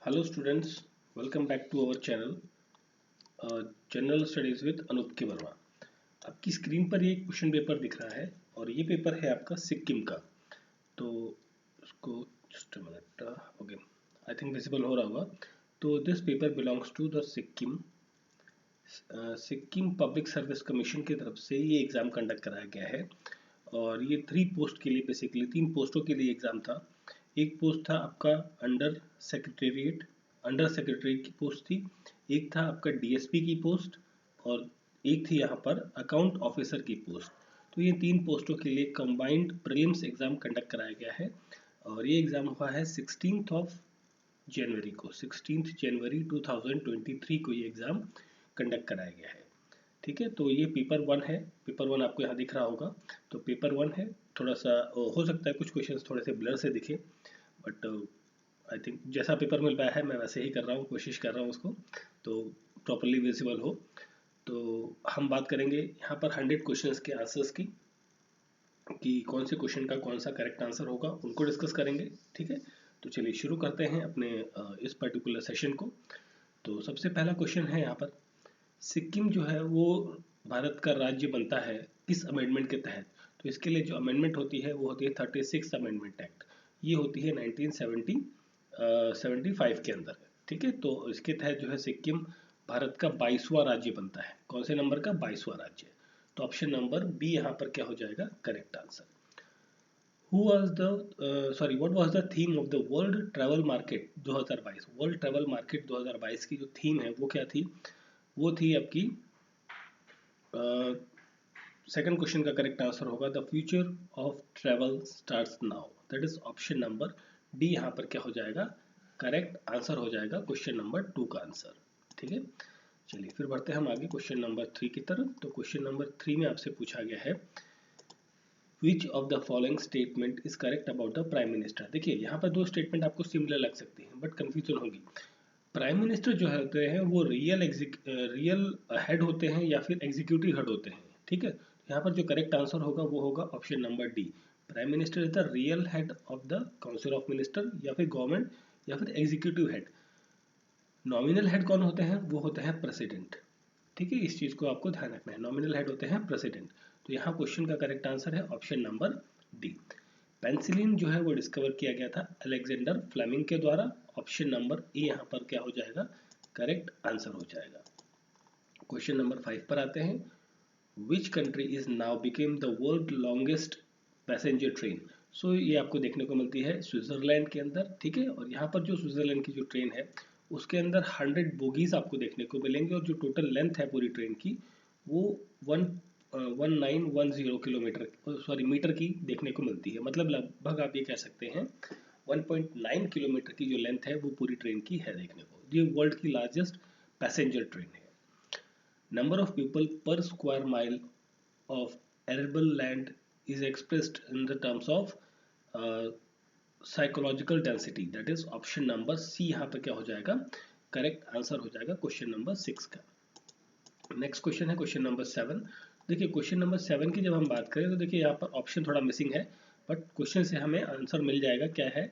Hello students, welcome back to our channel general studies with Anoop K Verma. आपकी screen पर ये question paper दिख रहा है और ये पेपर है आपका सिक्किम का। तो उसको just minute, okay, I think visible हो रहा होगा। तो this paper belongs to the Sikkim public service commission की तरफ से ये एग्ज़ाम कंडक्ट कराया गया है और ये 3 पोस्ट के लिए, बेसिकली 3 पोस्टों के लिए एग्ज़ाम था। एक पोस्ट था आपका अंडर सेक्रेटरी की पोस्ट थी, एक था आपका डीएसपी की पोस्ट और एक थी यहाँ पर अकाउंट ऑफिसर की पोस्ट। तो ये 3 पोस्टों के लिए कंबाइंड प्रीलिम्स एग्ज़ाम कंडक्ट कराया गया है और ये एग्ज़ाम हुआ है 16 जनवरी को। 16 जनवरी 2023 को ये एग्ज़ाम कंडक्ट कराया गया है। ठीक है, तो ये पेपर 1 है। पेपर 1 आपको यहाँ दिख रहा होगा। तो पेपर 1 है, थोड़ा सा हो सकता है कुछ क्वेश्चंस थोड़े से ब्लर से दिखे, बट आई थिंक जैसा पेपर मिल पाया है मैं वैसे ही कर रहा हूँ, कोशिश कर रहा हूँ उसको तो प्रॉपरली विजिबल हो। तो हम बात करेंगे यहाँ पर 100 क्वेश्चंस के आंसर्स की, कि कौन से क्वेश्चन का कौन सा करेक्ट आंसर होगा, उनको डिस्कस करेंगे। ठीक है, तो चलिए शुरू करते हैं अपने इस पर्टिकुलर सेशन को। तो सबसे पहला क्वेश्चन है यहाँ पर, सिक्किम जो है वो भारत का राज्य बनता है किस अमेंडमेंट के तहत? तो इसके लिए जो अमेंडमेंट होती है वो होती है 36 अमेंडमेंट एक्ट। ये होती है 1975 के अंदर। ठीक है, तो इसके तहत जो है सिक्किम भारत का 22वां राज्य बनता है। कौन से नंबर का? 22वां राज्य। तो ऑप्शन नंबर बी यहाँ पर क्या हो जाएगा correct answer. What was the theme of the world travel market 2022? World travel market 2022 की जो थीम है वो क्या थी? वो थी आपकी, सेकंड क्वेश्चन का करेक्ट आंसर होगा the future of travel starts now. That is option number D यहाँ पर क्या हो जाएगा करेक्ट आंसर हो जाएगा क्वेश्चन नंबर 2 का आंसर। ठीक है, चलिए फिर बढ़ते हैं हम आगे क्वेश्चन नंबर 3 की तरफ। तो क्वेश्चन नंबर 3 में आपसे पूछा गया है which of the following statement is correct about the prime minister. देखिए यहाँ पर 2 स्टेटमेंट आपको सिमिलर लग सकती हैं बट कंफ्यूजन होगी। प्राइम मिनिस्टर जो होते हैं वो रियल हेड होते हैं या फिर एग्जीक्यूटिव हेड होते हैं। ठीक है, यहाँ पर जो करेक्ट आंसर होगा वो होगा option number D. Prime minister is the real head of the council of minister या फिर गवर्नमेंट या फिर एग्जीक्यूटिव हेड। नॉमिनल हेड कौन होते हैं? वो होते हैं प्रेसिडेंट। ठीक है, इस चीज को आपको ध्यान रखना है, नॉमिनल हेड होते हैं प्रेसिडेंट। तो यहाँ क्वेश्चन का करेक्ट आंसर है ऑप्शन नंबर डी। पेंसिलिन जो है वो डिस्कवर किया गया था अलेक्जेंडर फ्लेमिंग के द्वारा। ऑप्शन नंबर ए यहाँ पर क्या हो जाएगा करेक्ट आंसर हो जाएगा। क्वेश्चन नंबर 5 पर आते हैं, which country is now became the world longest passenger train? So ये आपको देखने को मिलती है स्विट्जरलैंड के अंदर। ठीक है, और यहाँ पर जो स्विट्जरलैंड की जो ट्रेन है उसके अंदर 100 बोगीज आपको देखने को मिलेंगे और जो टोटल लेंथ है पूरी ट्रेन की वो 1910 किलोमीटर, सॉरी मीटर की देखने को मिलती है। मतलब लगभग आप ये कह सकते हैं 1.9 किलोमीटर की जो लेंथ है वो पूरी ट्रेन की है देखने को। ये वर्ल्ड की लार्जेस्ट पैसेंजर ट्रेन है। नंबर ऑफ पीपल पर square mile of arable land is expressed in the terms of psychological density, that is option number C यहाँ पे क्या हो जाएगा करेक्ट आंसर हो जाएगा क्वेश्चन नंबर 6 का। नेक्स्ट क्वेश्चन है क्वेश्चन नंबर 7। देखिए क्वेश्चन नंबर 7 की जब हम बात करें तो देखिए यहाँ पर ऑप्शन थोड़ा मिसिंग है बट क्वेश्चन से हमें आंसर मिल जाएगा। क्या है?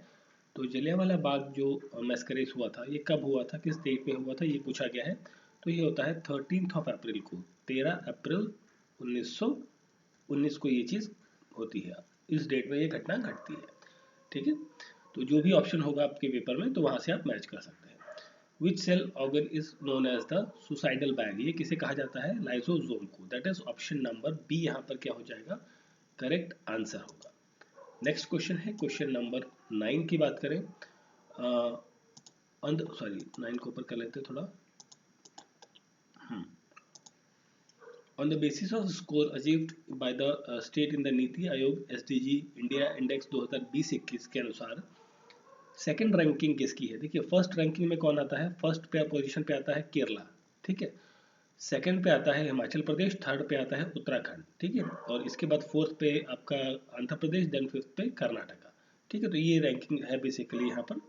तो जलियांवाला बाग जो मैस्करेज हुआ था ये कब हुआ था, किस डेट में हुआ था, ये पूछा गया है। तो ये होता है 13 अप्रैल को, 13 अप्रैल 1919 को ये चीज़ होती है। इस डेट में ये घटना घटती है। ठीक है, तो जो भी ऑप्शन होगा आपके पेपर में तो वहां से आप मैच कर सकते हैं। Which cell organ is known as the suicidal bag? ये किसे कहा जाता है? लाइसोसोम को। That is option number B यहाँ पर क्या हो जाएगा करेक्ट आंसर होगा। नेक्स्ट क्वेश्चन है क्वेश्चन नंबर 9 की बात करें, सॉरी 9 को ऊपर कर लेते हैं थोड़ा। On the basis of the score achieved by the state in the NITI Aayog SDG India index 2020-21 के अनुसार सेकंड रैंकिंग किसकी है? देखिए फर्स्ट रैंकिंग में कौन आता है? फर्स्ट पे पोजीशन पे आता है केरला। ठीक है, सेकंड पे आता है हिमाचल प्रदेश, थर्ड पे आता है उत्तराखंड। ठीक है, और इसके बाद फोर्थ पे आपका आंध्र प्रदेश, देन फिफ्थ पे कर्नाटका। ठीक है, तो ये रैंकिंग है बेसिकली यहाँ पर।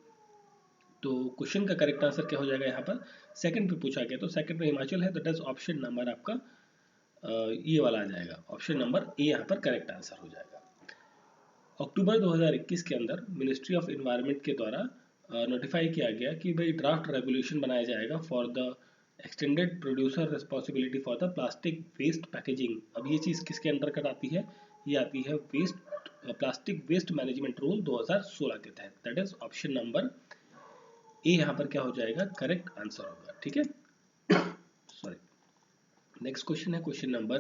तो क्वेश्चन का करेक्ट आंसर क्या हो जाएगा यहाँ पर? सेकंड पे पूछा गया तो सेकंड पे हिमाचल है, दैट इज ऑप्शन नंबर आपका ये वाला आ जाएगा, ऑप्शन नंबर ए यहाँ पर करेक्ट आंसर हो जाएगा। अक्टूबर 2021 के अंदर मिनिस्ट्री ऑफ एनवायरनमेंट के द्वारा नोटिफाई किया गया कि भाई ड्राफ्ट रेगुलेशन बनाया जाएगा for the extended producer responsibility for the plastic waste packaging. अब ये चीज़ किसके अंतर्गत आती है? ये आती है प्लास्टिक वेस्ट मैनेजमेंट रूल 2016 के तहत। That is option number A यहाँ पर क्या हो जाएगा? करेक्ट आंसर होगा। ठीक है, सॉरी। नेक्स्ट क्वेश्चन है क्वेश्चन नंबर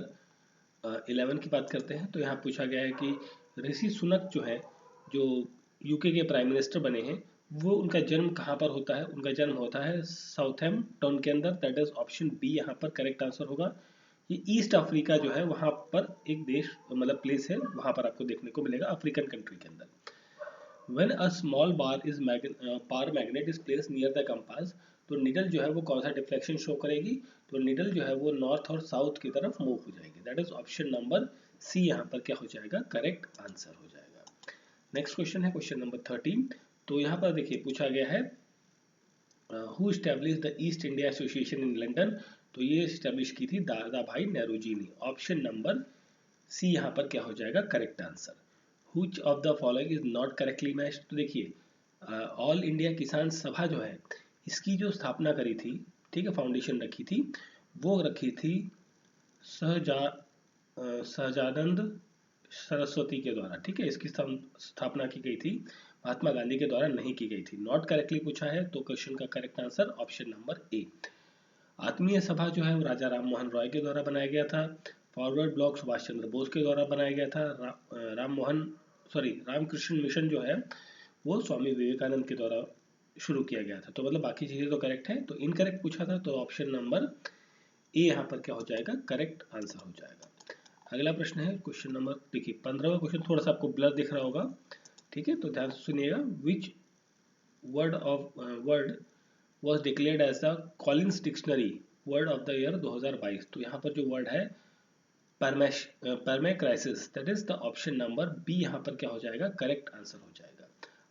11 की बात करते हैं। तो यहाँ पूछा गया है कि ऋषि सुनक जो है, जो यूके के प्राइम मिनिस्टर बने हैं, वो उनका जन्म कहाँ पर होता है? उनका जन्म होता है साउथहैम्पटन के अंदर। दैट इज ऑप्शन बी यहाँ पर करेक्ट आंसर होगा। ये ईस्ट अफ्रीका जो है वहाँ पर एक देश मतलब प्लेस है, वहाँ पर आपको देखने को मिलेगा अफ्रीकन कंट्री के अंदर। When a small bar magnet is placed near the compass, तो निडल जो है वो कौन सा डिफ्लेक्शन शो करेगी? तो निडल जो है वो नॉर्थ और साउथ की तरफ मूव हो जाएगी। That is option number C यहाँ पर क्या हो जाएगा? करेक्ट आंसर हो जाएगा। नेक्स्ट क्वेश्चन है क्वेश्चन नंबर 13। तो यहाँ पर देखिए पूछा गया है who establish the East India Association in London. तो ये एस्टैब्लिश की थी दादा भाई नेहरू जी ने। ऑप्शन नंबर सी यहाँ पर क्या हो जाएगा? Correct answer. Which of the following is not correctly matched? तो देखिए ऑल इंडिया किसान सभा जो है, इसकी जो स्थापना करी थी, ठीक है, फाउंडेशन रखी थी, वो रखी थी सहजानंद सरस्वती के द्वारा। ठीक है, इसकी स्थापना की गई थी, महात्मा गांधी के द्वारा नहीं की गई थी। नॉट करेक्टली पूछा है, तो क्वेश्चन का करेक्ट आंसर ऑप्शन नंबर ए। आत्मीय सभा जो है वो राजा राम मोहन रॉय के द्वारा बनाया गया था। फॉरवर्ड ब्लॉक सुभाष चंद्र बोस के द्वारा बनाया गया था। रामकृष्ण मिशन जो है वो स्वामी विवेकानंद के द्वारा शुरू किया गया था। तो मतलब बाकी चीजें तो करेक्ट है, तो इनकरेक्ट पूछा था, तो ऑप्शन नंबर ए यहाँ पर क्या हो जाएगा? करेक्ट आंसर हो जाएगा। अगला प्रश्न है क्वेश्चन नंबर, देखिए 15वां क्वेश्चन थोड़ा सा आपको ब्लर दिख रहा होगा, ठीक है, तो ध्यान से सुनिएगा। Which word was declared as the Collins Dictionary Word of the Year 2022। तो यहाँ पर जो वर्ड है permacrisis, that is the option number B यहाँ पर क्या हो जाएगा? करेक्ट आंसर हो जाएगा।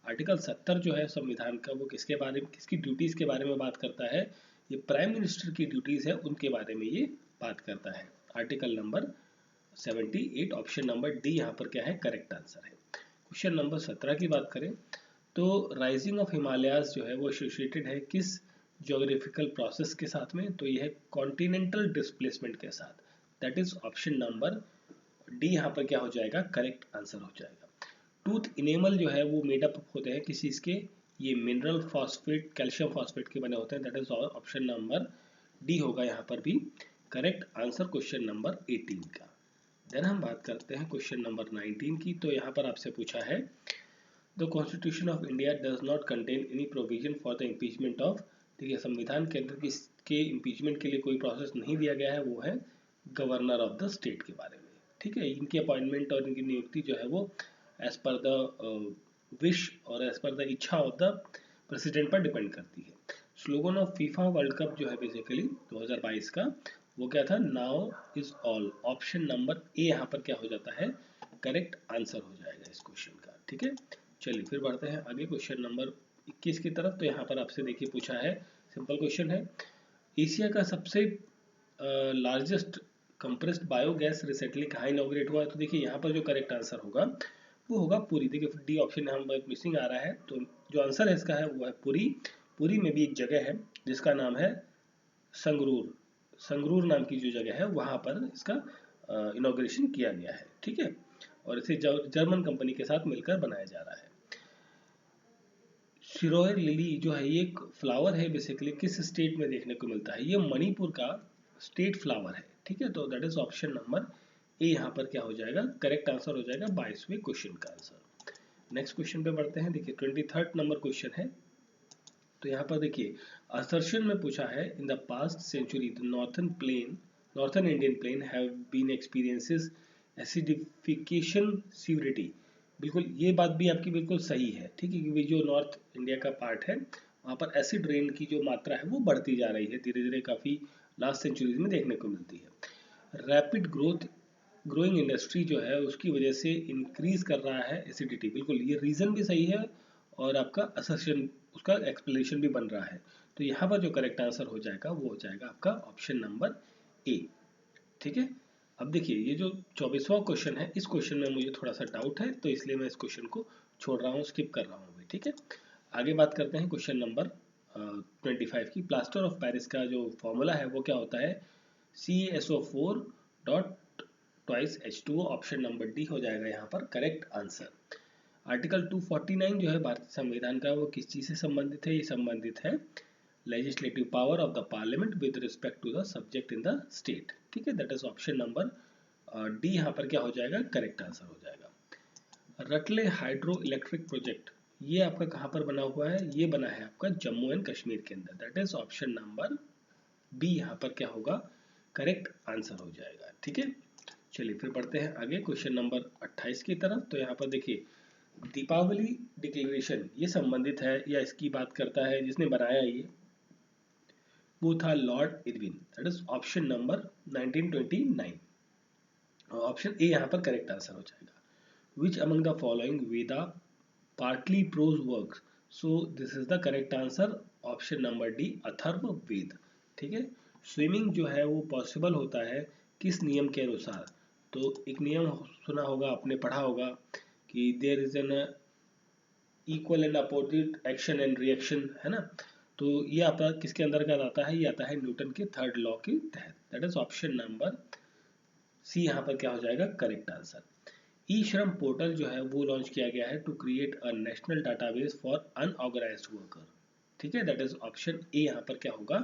आर्टिकल 70 जो है संविधान का, वो किसके बारे में, किसकी ड्यूटीज के बारे में बात करता है? ये प्राइम मिनिस्टर की ड्यूटीज है, उनके बारे में ये बात करता है। Article number 78, option number D यहाँ पर क्या है? करेक्ट आंसर है। क्वेश्चन नंबर 17 की बात करें तो राइजिंग ऑफ हिमालयाज जो है वो एसोसिएटेड है किस ज्योग्राफिकल प्रोसेस के साथ में? तो ये है कॉन्टिनेंटल डिस्प्लेसमेंट के साथ। That is option number D यहाँ पर क्या हो जाएगा? करेक्ट आंसर हो जाएगा। टूथ इनेमल जो है वो मेडअप होते हैं किस चीज के? ये मिनरल फॉस्फेट, कैल्शियम फॉस्फेट के बने होते हैं। That is option number D होगा यहाँ पर भी करेक्ट आंसर क्वेश्चन नंबर 18 का। देन हम बात करते हैं क्वेश्चन नंबर 19 की। तो यहाँ पर आपसे पूछा है the constitution of India does not contain any provision for the impeachment of. देखिए संविधान के अंदर किसके इम्पीचमेंट के लिए कोई प्रोसेस नहीं दिया गया है, वो है गवर्नर ऑफ द स्टेट के बारे में। ठीक है, इनकी अपॉइंटमेंट और इनकी नियुक्ति जो है वो एज पर द विश और एज पर द इच्छा ऑफ द प्रेसिडेंट पर डिपेंड करती है। Slogan of FIFA world cup जो है बेसिकली 2022 का, वो क्या था? Now is all. Option number A यहाँ पर क्या हो जाता है? करेक्ट आंसर हो जाएगा इस क्वेश्चन का। ठीक है, चलिए फिर बढ़ते हैं आगे क्वेश्चन नंबर 21 की तरफ। तो यहाँ पर आपसे देखिए पूछा है, सिंपल क्वेश्चन है, एशिया का सबसे लार्जेस्ट कंप्रेस्ड बायोगैस रिसेंटली कहाँ इनॉग्रेट हुआ है? तो देखिए यहाँ पर जो करेक्ट आंसर होगा वो होगा पुरी। देखिए डी ऑप्शन यहाँ पर मिसिंग आ रहा है, तो जो आंसर है इसका है वो है पुरी। पुरी में भी एक जगह है जिसका नाम है संगरूर। संगरूर नाम की जो जगह है वहाँ पर इसका इनॉग्रेशन किया गया है। ठीक है, और इसे जर्मन कंपनी के साथ मिलकर बनाया जा रहा है। सिरोयर लिली जो है ये एक फ्लावर है, बेसिकली किस स्टेट में देखने को मिलता है? ये मणिपुर का स्टेट फ्लावर है। ठीक है, तो that is option number A यहाँ पर क्या हो जाएगा? करेक्ट आंसर हो जाएगा 22वें क्वेश्चन का आंसर। नेक्स्ट क्वेश्चन पे बढ़ते हैं। देखिए 23rd नंबर क्वेश्चन है। तो यहाँ पर देखिए असर्शन में पूछा है in the past century the northern Indian plain have been experiences acidification severity. बिल्कुल ये बात भी आपकी बिल्कुल सही है। ठीक है, क्योंकि जो नॉर्थ इंडिया का पार्ट है वहाँ पर एसिड रेन की जो मात्रा है वो बढ़ती जा रही है धीरे धीरे, काफ़ी लास्ट सेंचुरीज में देखने को मिलती है। रैपिड ग्रोइंग इंडस्ट्री जो है उसकी वजह से इंक्रीज कर रहा है एसिडिटी। बिल्कुल ये रीज़न भी सही है और आपका असर्शन, उसका एक्सप्लेनेशन भी बन रहा है। तो यहाँ पर जो करेक्ट आंसर हो जाएगा वो हो जाएगा आपका ऑप्शन नंबर ए। ठीक है, अब देखिए ये जो 24वां क्वेश्चन है, इस क्वेश्चन में मुझे थोड़ा सा डाउट है, तो इसलिए मैं इस क्वेश्चन को छोड़ रहा हूँ, स्किप कर रहा हूँ अभी। ठीक है, आगे बात करते हैं क्वेश्चन नंबर 25 की। प्लास्टर ऑफ पेरिस का जो फॉर्मूला है वो क्या होता है, CaSO4 dot twice H2O। Option number D हो जाएगा यहाँ पर करेक्ट आंसर। आर्टिकल 249 जो है भारतीय संविधान का, वो किस चीज से संबंधित है, ये संबंधित है legislative power of the parliament with respect to the subject in the state. ठीक है, that is option number D यहाँ पर क्या हो जाएगा, करेक्ट आंसर हो जाएगा। रटले हाइड्रो इलेक्ट्रिक प्रोजेक्ट, ये आपका कहाँ पर बना हुआ है, ये बना है आपका जम्मू एंड कश्मीर के अंदर। That is option number B यहाँ पर क्या होगा, करेक्ट आंसर हो जाएगा। ठीक है, चलिए फिर बढ़ते हैं आगे क्वेश्चन नंबर 28 की तरफ। तो यहाँ पर देखिए दीपावली डिक्लेरेशन ये संबंधित है या इसकी बात करता है, जिसने बनाया ये वो था Lord Irwin. That is option number 1929। Option A यहाँ पर करेक्ट आंसर हो जाएगा। Which among the following Veda partly prose works? So this is the correct answer. Option number D Atharva Veda. ठीक है, स्विमिंग जो है वो पॉसिबल होता है किस नियम के अनुसार, तो एक नियम सुना होगा आपने, पढ़ा होगा कि there is an equal and opposite action and reaction, है ना। तो ये आपका किसके अंदर का आता है, ये आता है न्यूटन के थर्ड लॉ के तहत। That is option number C यहाँ पर क्या हो जाएगा, करेक्ट आंसर। ई श्रम पोर्टल जो है वो लॉन्च किया गया है to create a national database for unorganised worker. ठीक है, दैट इज ऑप्शन ए यहाँ पर क्या होगा,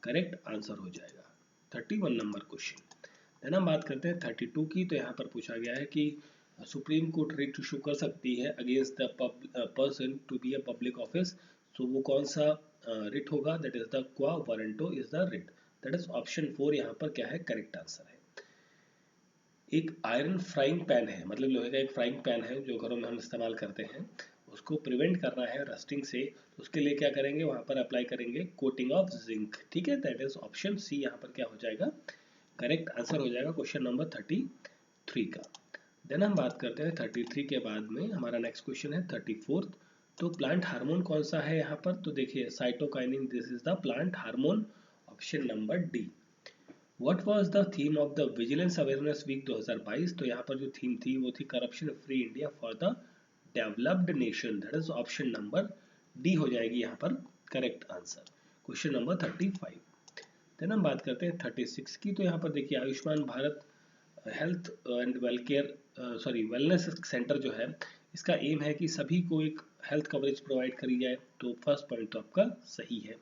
करेक्ट आंसर हो जाएगा। 31 नंबर क्वेश्चन। देन हम बात करते हैं 32 की। तो यहाँ पर पूछा गया है कि सुप्रीम कोर्ट रिट इशू कर सकती है against the person to be a public office. So वो कौन सा रिट होगा, that is the quo warranto is the writ. That is option 4 यहाँ पर क्या है, करेक्ट आंसर है। एक आयरन फ्राइंग पैन है, मतलब लोहे का एक फ्राइंग पैन है जो घरों में हम इस्तेमाल करते हैं, उसको प्रिवेंट करना है रस्टिंग से, तो उसके लिए क्या करेंगे, वहां पर अप्लाई करेंगे कोटिंग ऑफ जिंक। ठीक है, दैट इज ऑप्शन सी यहाँ पर क्या हो जाएगा, करेक्ट आंसर हो जाएगा क्वेश्चन नंबर 33 का। देन हम बात करते हैं 33 के बाद में हमारा नेक्स्ट क्वेश्चन है 34। तो प्लांट हार्मोन कौन सा है यहाँ पर, तो देखिए cytokinin, this is the plant hormone. Option number D. What was the theme of the vigilance awareness week 2022? तो यहाँ पर जो थीम थी वो थी corruption free India for the developed nation. That is option number D हो जाएगी यहाँ पर correct answer, question number 35। Then हम बात करते हैं 36 की। तो यहाँ पर देखिए Ayushman Bharat health and wellness centre जो है, इसका एम है कि सभी को एक हेल्थ कवरेज प्रोवाइड करी जाए। तो फर्स्ट पॉइंट तो आपका सही है।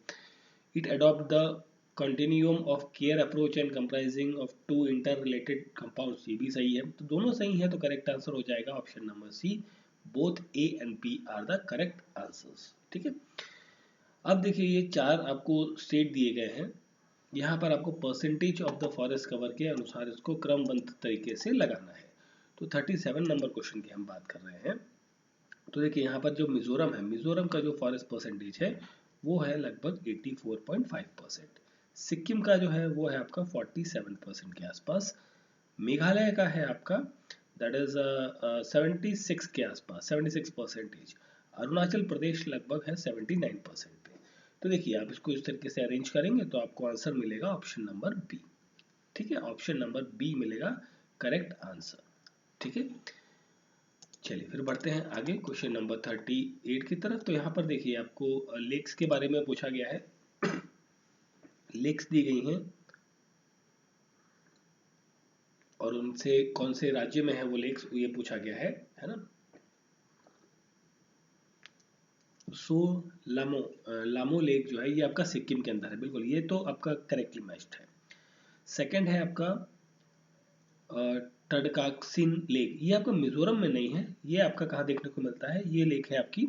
It adopt the continuum of care approach and comprising of two interrelated compounds, ये भी सही है। तो दोनों सही है, तो करेक्ट आंसर हो जाएगा option number C. Both A and B are the correct answers. ठीक है, अब देखिए ये चार आपको स्टेट दिए गए हैं, यहाँ पर आपको percentage of the forest cover के अनुसार इसको क्रमबद्ध तरीके से लगाना है। तो 37 नंबर क्वेश्चन की हम बात कर रहे हैं। तो देखिए यहाँ पर जो मिजोरम है, मिजोरम का जो फॉरेस्ट परसेंटेज है वो है लगभग 84.5%। सिक्किम का जो है वो है आपका 47% के आसपास। मेघालय का है आपका दैट इज 76 के आसपास, 76%। अरुणाचल प्रदेश लगभग है 79% पे। तो देखिए आप इसको इस तरीके से अरेंज करेंगे तो आपको आंसर मिलेगा ऑप्शन नंबर बी। ठीक है, ऑप्शन नंबर बी मिलेगा करेक्ट आंसर। ठीक है, चलिए फिर बढ़ते हैं आगे क्वेश्चन नंबर 38 की तरफ। तो यहाँ पर देखिए आपको लेक्स के बारे में पूछा गया है। लेक्स दी गई हैं और उनसे कौन से राज्य में है वो लेक्स, ये पूछा गया है ना। सो लामो लेक जो है ये आपका सिक्किम के अंदर है, बिल्कुल ये तो आपका करेक्टली मैच्ड है। सेकंड है आपका टडकाक्सिन लेक, ये आपका मिजोरम में नहीं है, ये आपका कहाँ देखने को मिलता है, ये लेक है आपकी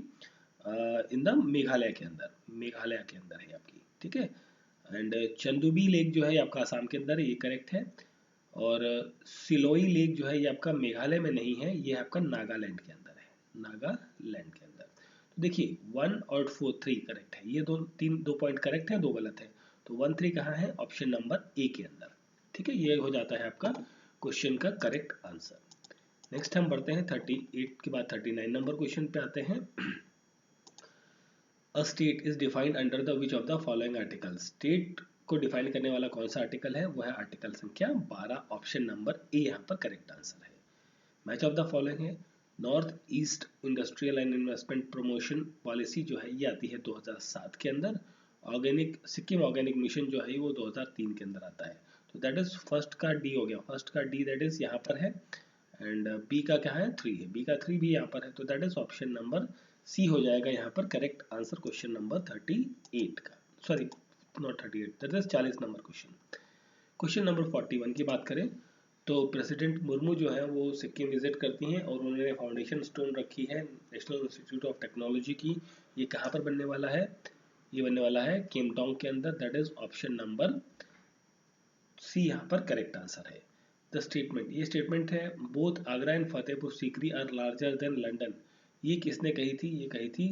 इन द मेघालय के अंदर, मेघालय के अंदर है आपकी। ठीक है, एंड चंदुबी लेक जो है ये आपका आसाम के अंदर है, ये करेक्ट है। और सिलोई लेक जो है ये आपका मेघालय में नहीं है, ये आपका नागालैंड के अंदर है, नागालैंड के अंदर। तो देखिए 1 और 4 3 करेक्ट है, ये दो पॉइंट करेक्ट है, दो गलत है। तो 1 3 कहाँ है, ऑप्शन नंबर ए के अंदर। ठीक है, ये हो जाता है आपका क्वेश्चन का करेक्ट आंसर। नेक्स्ट हम बढ़ते हैं 38 के बाद 39 नंबर क्वेश्चन पे आते हैं। A state is defined under the which of the following article? State को डिफाइन करने वाला कौन सा आर्टिकल है, वो है आर्टिकल संख्या 12। ऑप्शन नंबर ए यहाँ पर करेक्ट आंसर है। मैच ऑफ द फॉलोइंग है north east industrial and investment promotion policy जो है ये आती है 2007 के अंदर। ऑर्गेनिक सिक्किम ऑर्गेनिक मिशन जो है वो 2003 के अंदर आता है। तो दैट इज फर्स्ट का डी हो गया, फर्स्ट का डी दैट इज यहाँ पर है, एंड बी का क्या है 3 है, बी का 3 भी यहाँ पर है, तो that is option number C हो जाएगा यहाँ पर करेक्ट आंसर क्वेश्चन नंबर 38 का, sorry not 38, that is 40 number question. Question number 41 की बात करें तो प्रेसिडेंट मुर्मू जो है वो सिक्किम विजिट करती हैं और उन्होंने फाउंडेशन स्टोन रखी है नेशनल इंस्टीट्यूट ऑफ टेक्नोलॉजी की। ये कहाँ पर बनने वाला है, ये बनने वाला है केमटोंग के अंदर, that is option number C यहाँ पर करेक्ट आंसर है। द स्टेटमेंट, ये स्टेटमेंट है both Agra and Fatehpur Sikri are larger than London, ये किसने कही थी, ये कही थी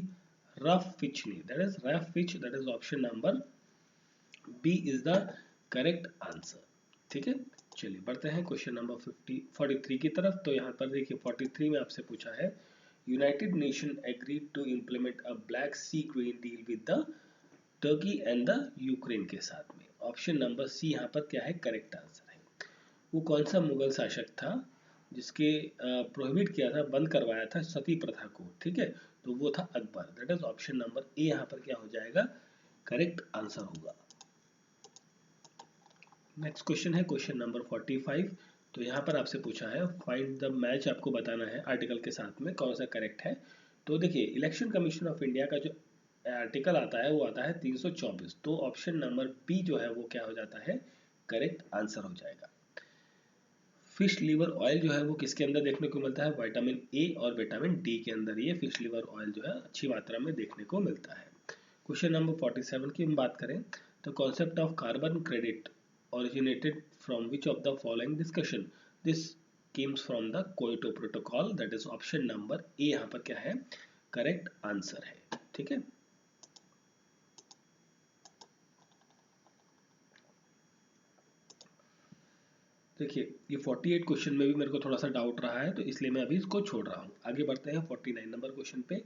रफ फिच ने, दैट इज Ralph Fitch, that is option number B is the correct answer. ठीक है, चलिए बढ़ते हैं क्वेश्चन नंबर 43 की तरफ। तो यहाँ पर देखिए 43 में आपसे पूछा है United Nation agreed to implement a Black Sea green deal with the Turkey and the Ukraine के साथ में। ऑप्शन नंबर सी यहाँ पर क्या है करेक्ट आंसर है। वो कौन सा मुगल शासक था जिसके प्रोहिबिट किया था, बंद करवाया था सती प्रथा को, ठीक है, तो वो था Akbar, that is option number A यहाँ पर क्या हो जाएगा करेक्ट आंसर होगा। नेक्स्ट क्वेश्चन है क्वेश्चन नंबर 45। तो यहाँ पर आपसे पूछा है फाइंड द मैच, आपको बताना है आर्टिकल के साथ में कौन सा करेक्ट है। तो देखिए इलेक्शन कमीशन ऑफ इंडिया का जो आर्टिकल आता है वो आता है 324, तो ऑप्शन नंबर बी जो है वो क्या हो जाता है करेक्ट आंसर हो जाएगा। फिश लीवर ऑयल जो है वो किसके अंदर देखने को मिलता है, विटामिन ए और विटामिन डी के अंदर ये फिश लीवर ऑयल जो है अच्छी मात्रा में देखने को मिलता है। क्वेश्चन नंबर 47 की हम बात करें तो concept of carbon credit originated from which of the following discussion, this comes from the Kyoto protocol, that is option number A यहाँ पर क्या है करेक्ट आंसर है। ठीक है, देखिए ये 48 क्वेश्चन में भी मेरे को थोड़ा सा डाउट रहा है तो इसलिए मैं अभी इसको छोड़ रहा हूँ। आगे बढ़ते हैं 49 नंबर क्वेश्चन पे,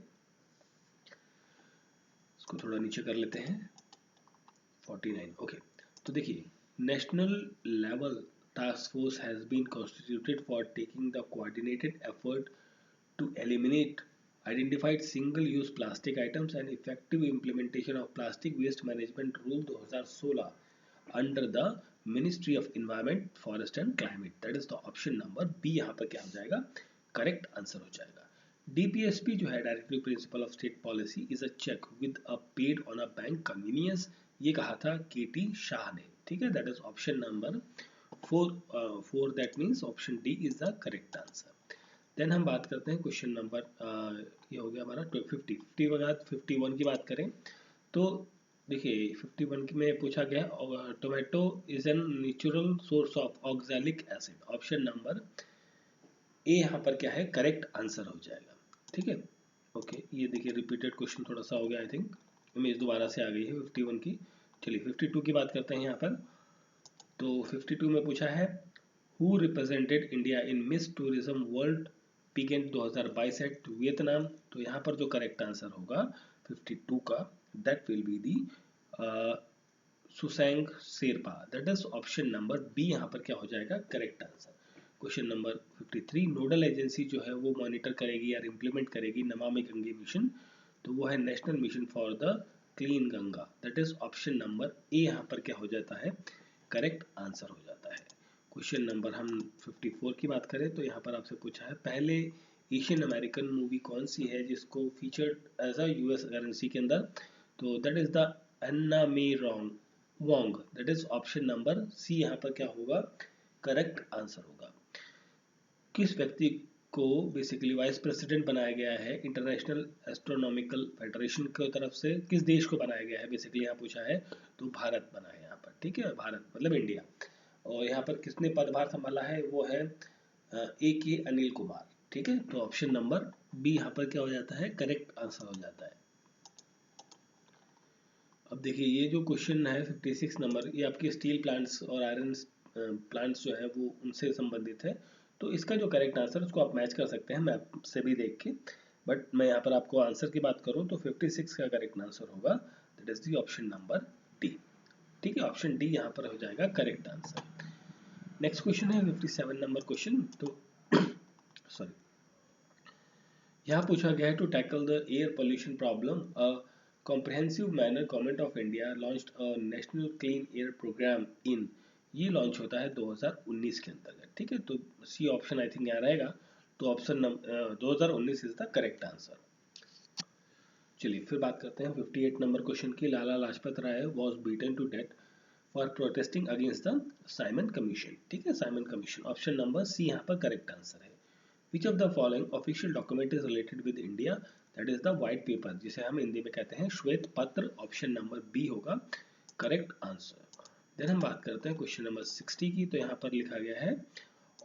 इसको थोड़ा नीचे कर लेते हैं 49। ओके, तो देखिए national level task force has been constituted for taking the coordinated effort to eliminate identified single-use plastic items and effective implementation of plastic waste management rule 2016 under the Ministry of Environment, Forest and Climate, that is the option number B यहाँ पर क्या हो जाएगा correct answer हो जाएगा। DPSP जो है directive principle of state policy is a cheque with a paid on a bank convenience, ये कहा था KT शाह ने, ठीक है, that is option number 4, that means option D is the correct answer. Then हम बात करते हैं क्वेश्चन नंबर ये हो गया हमारा 50 के बाद 51 की बात करें तो देखिए 51 में पूछा गया tomato is an natural source of oxalic acid, option number A यहाँ पर क्या है करेक्ट आंसर हो जाएगा। ठीक है, ओके, ये देखिए रिपीटेड क्वेश्चन थोड़ा सा हो गया, आई थिंक इमेज दोबारा से आ गई है 51 की। चलिए 52 की बात करते हैं यहाँ पर। तो 52 में पूछा है who represented India in Miss Tourism World pageant 2022 at Vietnam, तो यहाँ पर जो करेक्ट आंसर होगा 52 का that will be the Susang Sherpa, that is option number B यहाँ पर क्या हो जाएगा correct answer. Question number 53 nodal agency जो है वो मॉनिटर करेगी या इम्प्लीमेंट करेगी नमामि गंगे मिशन, तो वो है national mission for the clean Ganga, that is option number A यहाँ पर क्या हो जाता है करेक्ट आंसर हो जाता है। क्वेश्चन नंबर हम 54 की बात करें तो यहाँ पर आपसे पूछा है पहले एशियन अमेरिकन मूवी कौन सी है जिसको featured as a US currency के अंदर, तो that is the Anna May Wong, that is option number C यहाँ पर क्या होगा करेक्ट आंसर होगा। किस व्यक्ति को बेसिकली वाइस प्रेसिडेंट बनाया गया है इंटरनेशनल एस्ट्रोनॉमिकल फेडरेशन की तरफ से, किस देश को बनाया गया है बेसिकली यहाँ पूछा है, तो भारत बना है यहाँ पर, ठीक है, भारत मतलब इंडिया। और यहाँ पर किसने पदभार संभाला है वो है AK अनिल कुमार, ठीक है, तो ऑप्शन नंबर बी यहाँ पर क्या हो जाता है करेक्ट आंसर हो जाता है। अब देखिए ये जो क्वेश्चन है 56 नंबर, ये आपके स्टील प्लांट्स और आयरन प्लांट्स जो है वो उनसे संबंधित है, तो इसका जो करेक्ट आंसर उसको आप मैच कर सकते हैं मैप से भी देख के, बट मैं यहाँ पर आपको आंसर की बात करूँ तो 56 का करेक्ट आंसर होगा that is the option number D, ठीक है, ऑप्शन डी यहाँ पर हो जाएगा करेक्ट आंसर। नेक्स्ट क्वेश्चन है 57 नंबर क्वेश्चन। तो सॉरी यहाँ पूछा गया है to tackle the air pollution problem a comprehensive manner government of India launched a national clean air programme in, ये लॉन्च होता है 2019 के अंतर्गत, ठीक है। तो सी ऑप्शन आई थिंक यहाँ रहेगा, तो option number 2019 is the correct answer. चलिए फिर बात करते हैं 58 नंबर क्वेश्चन की। Lala Lajpat Rai was beaten to death for protesting against the Simon commission, ठीक है, Simon commission. Option number C यहाँ पर करेक्ट आंसर है। Which of the following official document is related with India, that is the white paper, जिसे हम हिंदी में कहते हैं श्वेत पत्र। ऑप्शन नंबर बी होगा करेक्ट आंसर। देन हम बात करते हैं क्वेश्चन नंबर 60 की। तो यहाँ पर लिखा गया है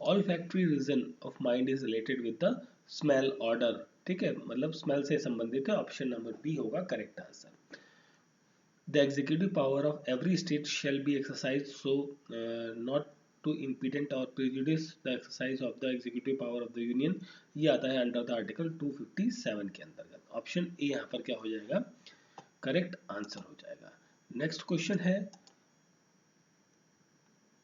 olfactory region of mind is related with the smell order, ठीक है, मतलब स्मेल से संबंधित है। ऑप्शन नंबर बी होगा correct answer. The executive power of every state shall be exercised so not to impediment or prejudice the exercise of the executive power of the union, ये आता है अंडर द आर्टिकल 257 के अंतर्गत। Option A यहाँ पर क्या हो जाएगा, करेक्ट आंसर हो जाएगा। नेक्स्ट क्वेश्चन है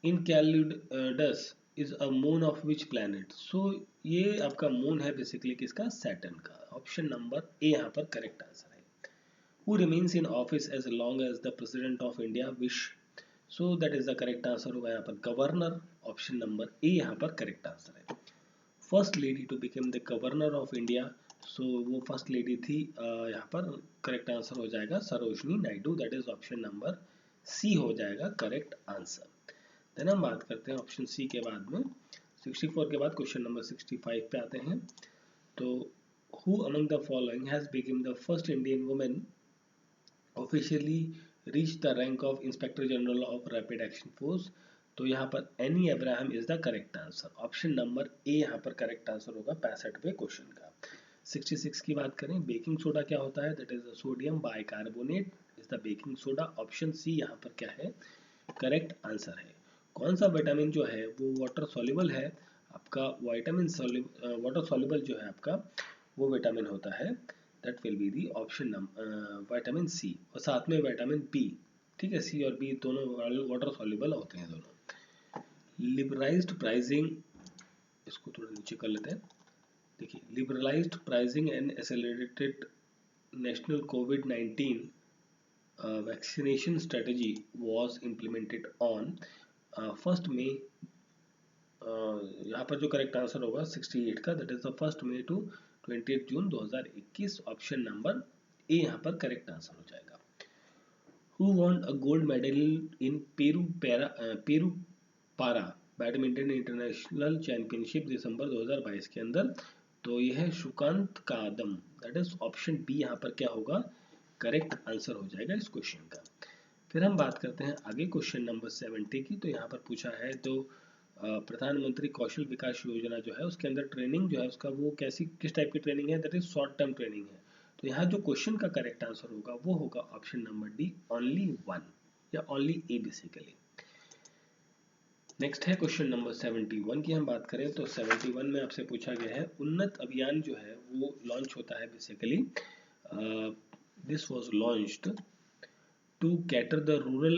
Enceladus is a moon of which planet, so ये आपका मून है बेसिकली किसका, सैटर्न का। ऑप्शन नंबर ए यहाँ पर करेक्ट आंसर है। Who remains in office as long as the president of India wish, so that is the correct answer होगा यहाँ पर गवर्नर। ऑप्शन नंबर ए यहाँ पर करेक्ट आंसर है। First lady to become the governor of India, so वो first lady थी, यहाँ पर करेक्ट आंसर हो जाएगा Sarojini Naidu, that is option number C हो जाएगा करेक्ट आंसर। देन हम बात करते हैं ऑप्शन सी के बाद में 64 के बाद क्वेश्चन नंबर 65 पे आते हैं। तो who among the following has become the first Indian woman officially reach the rank of inspector general of rapid action force, तो यहाँ पर any Abraham is the correct answer. Option number A यहाँ पर correct answer होगा 65वें question का। 66 की बात करें, बेकिंग सोडा क्या होता है, that is the sodium bicarbonate is the baking soda. Option C यहाँ पर क्या है, करेक्ट आंसर है। कौन सा विटामिन जो है वो वाटर सॉल्युबल है, आपका वाइटामिन वाटर सॉल्युबल जो है आपका वो विटामिन होता है, that will be the option vitamin C, और साथ में विटामिन बी, ठीक है, सी और बी दोनों वाटर सॉल्युबल होते हैं दोनों। लिबरलाइज्ड प्राइसिंग, इसको थोड़ा नीचे कर लेते हैं। देखिए liberalised pricing and accelerated national कोविड-19 vaccination strategy was implemented on first में, यहाँ पर जो करेक्ट आंसर होगा 68 का, that is the first May to 20 जून 2021। ऑप्शन नंबर ए यहाँ पर करेक्ट आंसर हो जाएगा। Who won a gold medal in Peru para badminton international championship दिसंबर 2022 के अंदर, तो यह है Sukant Kadam, that is option B यहाँ पर क्या होगा, करेक्ट आंसर हो जाएगा इस क्वेश्चन का। फिर हम बात करते हैं आगे क्वेश्चन नंबर 70 की। तो यहाँ पर पूछा है तो प्रधानमंत्री कौशल विकास योजना जो है उसके अंदर ट्रेनिंग जो है उसका वो कैसी किस टाइप की ट्रेनिंग है, that is short term training है। तो यहाँ जो क्वेश्चन का करेक्ट आंसर होगा वो होगा option number D only one या ओनली ए बेसिकली। नेक्स्ट है क्वेश्चन नंबर 71 की हम बात करें तो 71 में आपसे पूछा गया है उन्नत अभियान जो है वो लॉन्च होता है basically, this was launched to cater the rural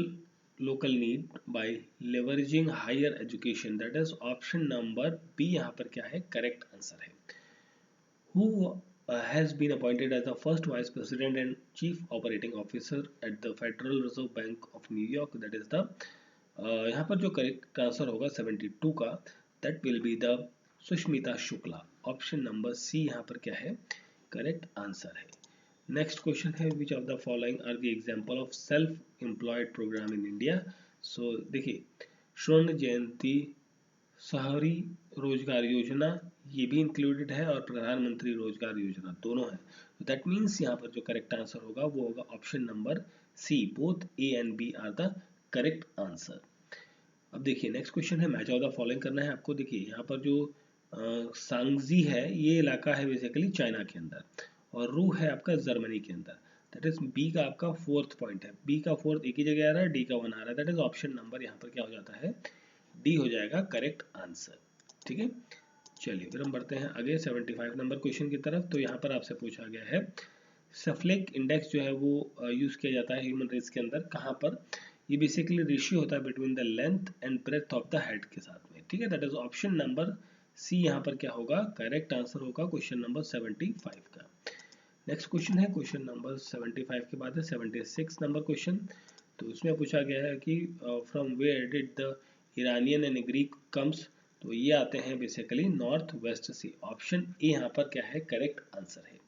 local need by leveraging higher education, that is option number B यहाँ पर क्या है, करेक्ट आंसर है। who has been appointed as the first vice president and chief operating officer at the Federal Reserve Bank of New York, that is the यहाँ पर जो correct answer होगा 72 का, that will be the Sushmita Shukla. Option number C यहाँ पर क्या है, correct answer है। नेक्स्ट क्वेश्चन है which of the following are the example of self employed programme in India. So देखिए स्वर्ण जयंती, शहरी रोजगार योजना ये भी इंक्लूडेड है और प्रधानमंत्री रोजगार योजना दोनों है। तो दैट मीन्स यहाँ पर जो करेक्ट आंसर होगा वो होगा option number C, both A and B are the correct answer. अब देखिए नेक्स्ट क्वेश्चन है मैच ऑफ द फॉलोइंग करना है आपको। देखिए यहाँ पर जो सांगजी है ये इलाका है बेसिकली चाइना के अंदर और रू है आपका जर्मनी के अंदर, दैट इज बी का आपका फोर्थ पॉइंट है, बी का फोर्थ एक ही जगह आ रहा है, डी का 1 आ रहा है, दैट इज ऑप्शन नंबर यहाँ पर क्या हो जाता है, डी हो जाएगा करेक्ट आंसर। ठीक है, चलिए फिर हम बढ़ते हैं आगे 75 नंबर क्वेश्चन की तरफ। तो यहाँ पर आपसे पूछा गया है सफ्लेक इंडेक्स जो है वो यूज किया जाता है ह्यूमन रेस के अंदर, कहाँ पर, ये बेसिकली रेशियो होता है between the length and breadth of the head के साथ में, ठीक है, that is option number C यहाँ पर क्या होगा, करेक्ट आंसर होगा क्वेश्चन नंबर 75 का। नेक्स्ट क्वेश्चन है क्वेश्चन नंबर 75 के बाद है 76 नंबर क्वेश्चन। तो इसमें पूछा गया है कि from where did the Iranian and Greek comes. तो ये आते हैं बेसिकली नॉर्थ वेस्ट से। ऑप्शन ए यहाँ पर क्या है, करेक्ट आंसर है।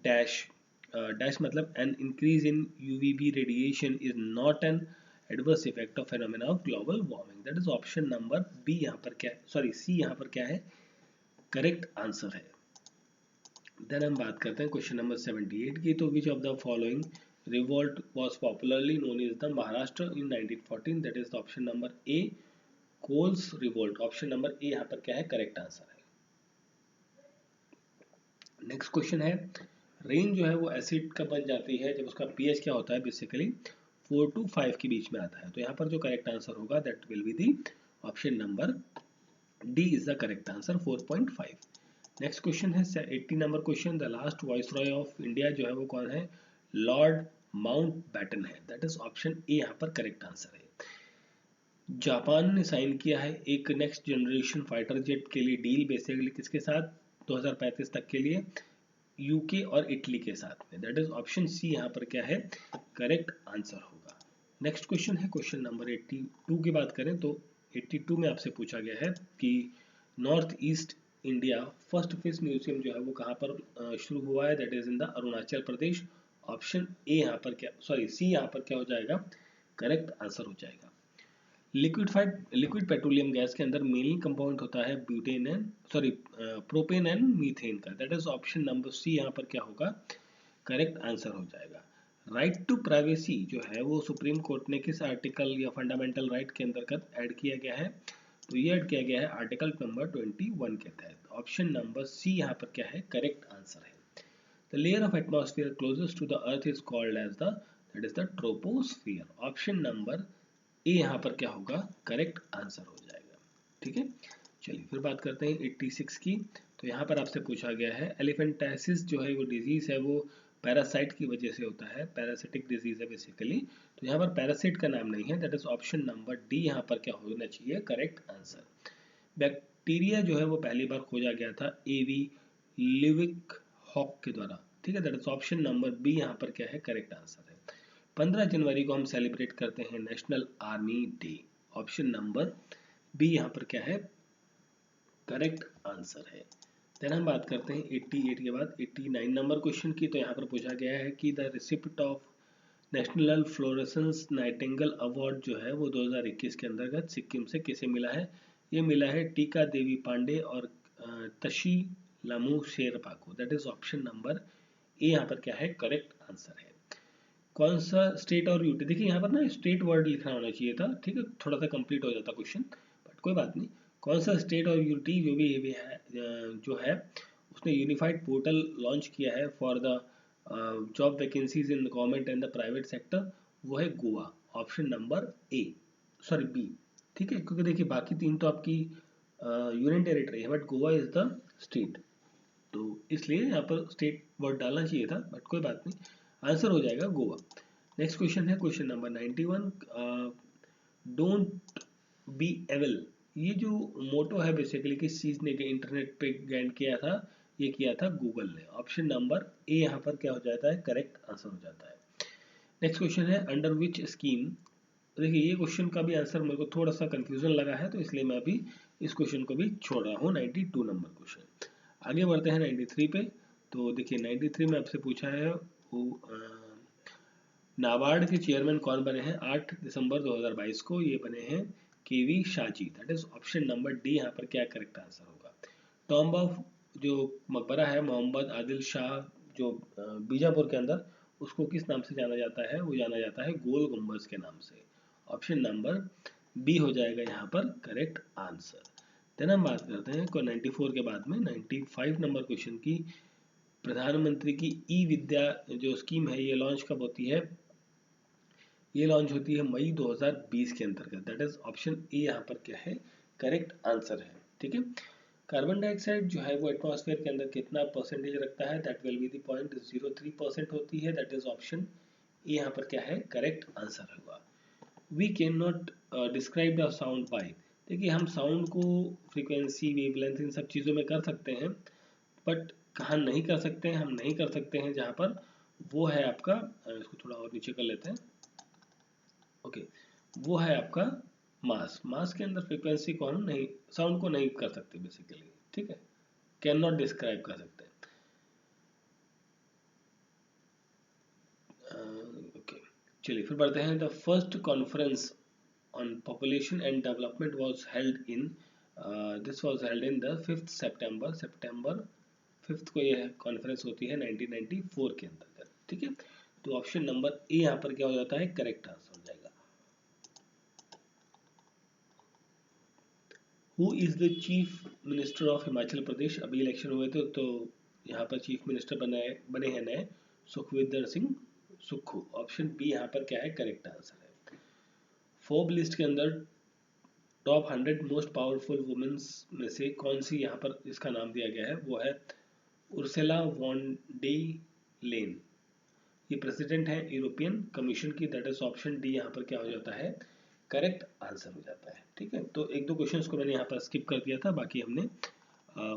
डैश, डैश मतलब an increase in UVB radiation is not an adverse effect of phenomena of global warming. That is option number B यहाँ पर क्या, सॉरी सी यहाँ पर क्या है, करेक्ट आंसर है। देन हम बात करते हैं क्वेश्चन नंबर 78 की। तो which of the following revolt was popularly known as the Maharashtra in 1914। That is the option number A, Kols revolt. Option number A यहाँ पर क्या है, करेक्ट आंसर है। नेक्स्ट क्वेश्चन है, रेन जो है वो एसिड कब बन जाती है, जब उसका पीएच क्या होता है, बेसिकली 4 to 5 के बीच में आता है। तो यहाँ पर जो करेक्ट आंसर होगा that will be the option number D is the correct answer, 4.5। Next question है 80 number question. The last viceroy of India जो है वो कौन है, लॉर्ड माउंट बैटन है। दैट इज ऑप्शन ए यहाँ पर करेक्ट आंसर है। जापान ने साइन किया है एक नेक्स्ट जनरेशन फाइटर जेट के लिए डील, बेसिकली किसके साथ, 2035 तक के लिए, यूके और इटली के साथ में। दैट इज ऑप्शन सी यहाँ पर क्या है, करेक्ट आंसर होगा। नेक्स्ट क्वेश्चन है क्वेश्चन नंबर 82 की बात करें तो 82 में आपसे पूछा गया है कि north east India first fish museum जो है वो कहाँ पर शुरू हुआ है। That is in the Arunachal Pradesh. Option A यहाँ पर क्या, सॉरी सी यहाँ पर क्या हो जाएगा, करेक्ट आंसर हो जाएगा। लिक्विड पेट्रोलियम गैस के अंदर मेनली कंपाउंड होता है butane and sorry propane and methane का। That is option number C यहाँ पर क्या होगा, करेक्ट आंसर हो जाएगा। राइट टू प्राइवेसी जो है वो सुप्रीम कोर्ट ने किस आर्टिकल या फंडामेंटल राइट के अंतर्गत ऐड किया गया है। तो ये ऐड किया गया है आर्टिकल नंबर 21 के तहत। ऑप्शन नंबर सी यहाँ पर क्या है, करेक्ट आंसर है। The layer of atmosphere closest to the earth is called as the, that is the troposphere. Option number A यहाँ पर क्या होगा, करेक्ट आंसर हो जाएगा। ठीक है, चलिए फिर बात करते हैं 86 की। तो यहाँ पर आपसे पूछा गया है एलिफेंटाइसिस जो है वो डिजीज है वो पैरासाइट की वजह से होता है, पैरासिटिक डिजीज है बेसिकली। तो यहाँ पर पैरासाइट का नाम नहीं है। That is option number D यहाँ पर क्या होना चाहिए, करेक्ट आंसर। बैक्टीरिया जो है वो पहली बार खोजा गया था एवी लिविक हॉक के द्वारा। ठीक है, that is option number B यहाँ पर क्या है, करेक्ट आंसर है। 15 जनवरी को हम सेलिब्रेट करते हैं national army day. Option number B यहाँ पर क्या है, करेक्ट आंसर है। देन हम बात करते हैं 88 के बाद 89 नंबर क्वेश्चन की। तो यहाँ पर पूछा गया है कि the receipt of national fluorescence Nightingale award जो है वो 2021 के अंतर्गत सिक्किम से किसे मिला है। ये मिला है टीका देवी पांडे और तशी लामू शेरपा को। That is option number A यहाँ पर क्या है, करेक्ट आंसर है। कौन सा स्टेट और यूटी, देखिए यहाँ पर ना स्टेट वर्ड लिखना होना चाहिए था। ठीक है, थोड़ा सा कंप्लीट हो जाता क्वेश्चन, बट कोई बात नहीं। कौन सा स्टेट और यूटी जो भी है जो है उसने यूनिफाइड पोर्टल लॉन्च किया है for the job vacancies in government and the private sector, वो है Goa. Option number A, sorry B. ठीक है, क्योंकि देखिए बाकी तीन तो आपकी यूनियन टेरिटरी है but Goa is the state, तो इसलिए यहाँ पर स्टेट वर्ड डालना चाहिए था, बट कोई बात नहीं, आंसर हो जाएगा गोवा। नेक्स्ट क्वेश्चन है question number 91। Don't be evil, ये जो मोटो है बेसिकली किस चीज ने इंटरनेट पे गैन किया था, ये किया था गूगल ने। ऑप्शन नंबर ए यहाँ पर क्या हो जाता है, करेक्ट आंसर हो जाता है। नेक्स्ट क्वेश्चन है अंडर विच स्कीम। देखिए ये क्वेश्चन का भी आंसर मेरे को थोड़ा सा कंफ्यूजन लगा है, तो इसलिए मैं अभी इस क्वेश्चन को भी छोड़ रहा हूँ। 92 नंबर क्वेश्चन, आगे बढ़ते हैं 93 पे। तो देखिए 93 में आपसे पूछा है वो नाबार्ड के चेयरमैन कौन बने हैं 8 दिसंबर 2022 को। ये बने हैं KV Shahji. That is option number D यहाँ पर क्या करेक्ट आंसर होगा। टॉम्ब ऑफ जो मकबरा है मोहम्मद आदिल शाह जो बीजापुर के अंदर, उसको किस नाम से जाना जाता है, वो जाना जाता है गोल गुम्बज के नाम से। ऑप्शन नंबर बी हो जाएगा यहाँ पर करेक्ट आंसर। देन हम बात करते हैं 94 के बाद में 95 नंबर क्वेश्चन की। प्रधानमंत्री की ई विद्या जो स्कीम है ये लॉन्च कब होती है, ये लॉन्च होती है मई 2020 के अंतर्गत। दैट इज ऑप्शन ए यहाँ पर क्या है, करेक्ट आंसर है। ठीक है, कार्बन डाइऑक्साइड जो है वो एटमॉस्फेयर के अंदर कितना परसेंटेज रखता है, दैट विल बी द 0.03% होती है। दैट इज ऑप्शन ए यहाँ पर क्या है, करेक्ट आंसर होगा। We can not describe the sound by, देखिए हम साउंड को फ्रीक्वेंसी, वेवलेंथ, इन सब चीज़ों में कर सकते हैं, बट कहाँ नहीं कर सकते हैं, हम नहीं कर सकते हैं जहाँ पर वो है आपका, इसको थोड़ा और नीचे कर लेते हैं, ओके, वो है आपका मास। मास के अंदर फ्रीक्वेंसी को हम नहीं, साउंड को नहीं कर सकते बेसिकली, ठीक है, कैन नॉट डिस्क्राइब कर सकते हैं। ओके, चलिए फिर बढ़ते हैं। The first conference on population and development was held in, this was held in the 5 सितंबर, सितंबर 5 को यह कॉन्फ्रेंस होती है 1994 के अंतर्गत, ठीक है। तो ऑप्शन नंबर ए यहाँ पर क्या हो जाता है, करेक्ट आंसर हो जाएगा। Who is the chief minister of Himachal Pradesh? अभी इलेक्शन हुए थे तो यहाँ पर चीफ मिनिस्टर बने हैं नए, सुखविंदर सिंह सुक्खू। ऑप्शन बी यहाँ पर क्या है, करेक्ट आंसर है। फोर्ब लिस्ट के अंदर टॉप 100 मोस्ट पावरफुल वुमेन्स में से कौन सी यहाँ पर इसका नाम दिया गया है, वो है उर्सुला वॉन डे लेन। ये प्रेसिडेंट है यूरोपियन कमीशन की, दैट इज ऑप्शन डी यहाँ पर क्या हो जाता है, करेक्ट आंसर हो जाता है, ठीक है। तो एक दो क्वेश्चंस को मैंने यहाँ पर स्किप कर दिया था, बाकी हमने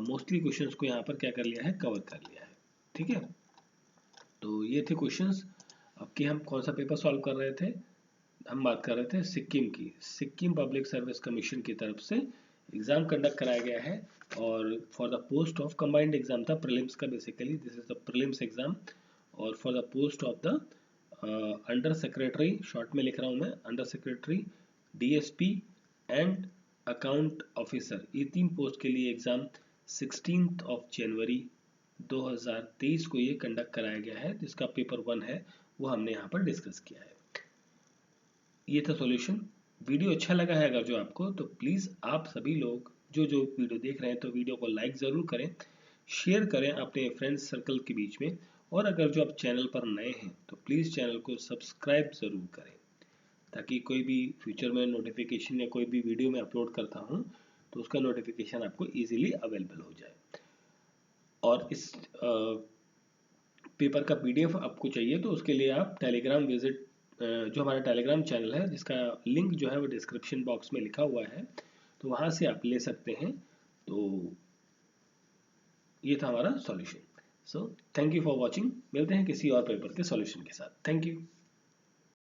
मोस्टली क्वेश्चंस को यहाँ पर क्या कर लिया है, कवर कर लिया है, ठीक है। तो ये थे क्वेश्चंस। अब कि हम कौन सा पेपर सॉल्व कर रहे थे, हम बात कर रहे थे सिक्किम की। सिक्किम पब्लिक सर्विस कमीशन की तरफ से एग्जाम कंडक्ट कराया गया है, और for the post of combined exam था, प्रीलिम्स का, basically this is the prelims exam. और for the post of the under secretary, short में लिख रहा हूँ मैं, under secretary, DSP and account officer, ये 3 पोस्ट के लिए एग्जाम 16 ऑफ जनवरी 2023 को ये कंडक्ट कराया गया है, जिसका पेपर 1 है वो हमने यहाँ पर डिस्कस किया है। ये था सॉल्यूशन। वीडियो अच्छा लगा है अगर जो आपको, तो प्लीज़ आप सभी लोग जो जो वीडियो देख रहे हैं तो वीडियो को लाइक ज़रूर करें, शेयर करें अपने फ्रेंड्स सर्कल के बीच में, और अगर जो आप चैनल पर नए हैं तो प्लीज़ चैनल को सब्सक्राइब ज़रूर करें, ताकि कोई भी फ्यूचर में नोटिफिकेशन या कोई भी वीडियो मैं अपलोड करता हूँ तो उसका नोटिफिकेशन आपको ईजिली अवेलेबल हो जाए। और इस पेपर का पीडीएफ आपको चाहिए तो उसके लिए आप टेलीग्राम विजिट, जो हमारा टेलीग्राम चैनल है जिसका लिंक जो है वो डिस्क्रिप्शन बॉक्स में लिखा हुआ है, तो वहाँ से आप ले सकते हैं। तो ये था हमारा solution. So thank you for watching, मिलते हैं किसी और पेपर के सॉल्यूशन के साथ। Thank you.